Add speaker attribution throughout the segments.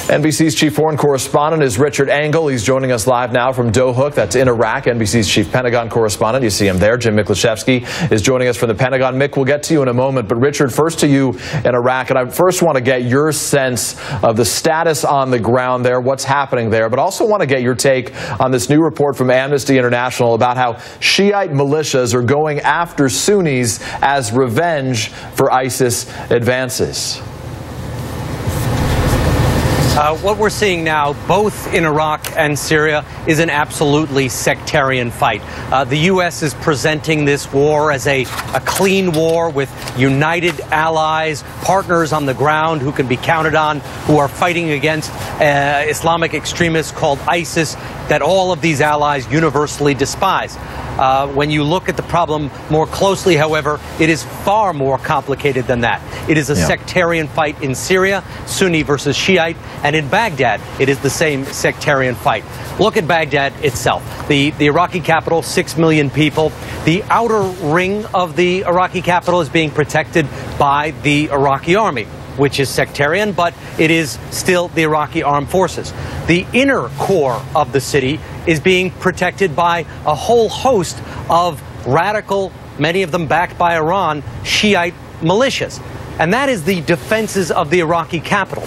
Speaker 1: NBC's chief foreign correspondent is Richard Engel. He's joining us live now from Dohuk, that's in Iraq. NBC's chief Pentagon correspondent, you see him there. Jim Miklaszewski is joining us from the Pentagon. Mick, we'll get to you in a moment, but Richard, first to you in Iraq, and I first want to get your sense of the status on the ground there, what's happening there, but also want to get your take on this new report from Amnesty International about how Shiite militias are going after Sunnis as revenge for ISIS advances.
Speaker 2: What we're seeing now, both in Iraq and Syria, is an absolutely sectarian fight. The U.S. is presenting this war as a clean war with united allies, partners on the ground who can be counted on, who are fighting against Islamic extremists called ISIS, that all of these allies universally despise. When you look at the problem more closely, however, it is far more complicated than that. It is a sectarian fight in Syria, Sunni versus Shiite, and in Baghdad, it is the same sectarian fight. Look at Baghdad itself. The Iraqi capital, 6 million people. The outer ring of the Iraqi capital is being protected by the Iraqi army, which is sectarian, but it is still the Iraqi armed forces. The inner core of the city is being protected by a whole host of radical, many of them backed by Iran, Shiite militias. And that is the defenses of the Iraqi capital.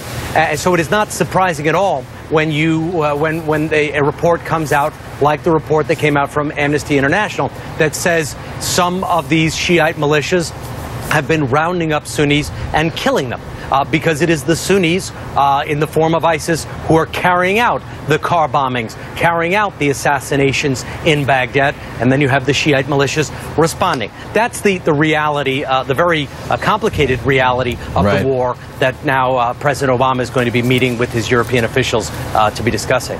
Speaker 2: So it is not surprising at all when a report comes out, like the report that came out from Amnesty International, that says some of these Shiite militias have been rounding up Sunnis and killing them. Because it is the Sunnis in the form of ISIS who are carrying out the car bombings, carrying out the assassinations in Baghdad, and then you have the Shiite militias responding. That's the reality, the very complicated reality of the war that now President Obama is going to be meeting with his European officials to be discussing.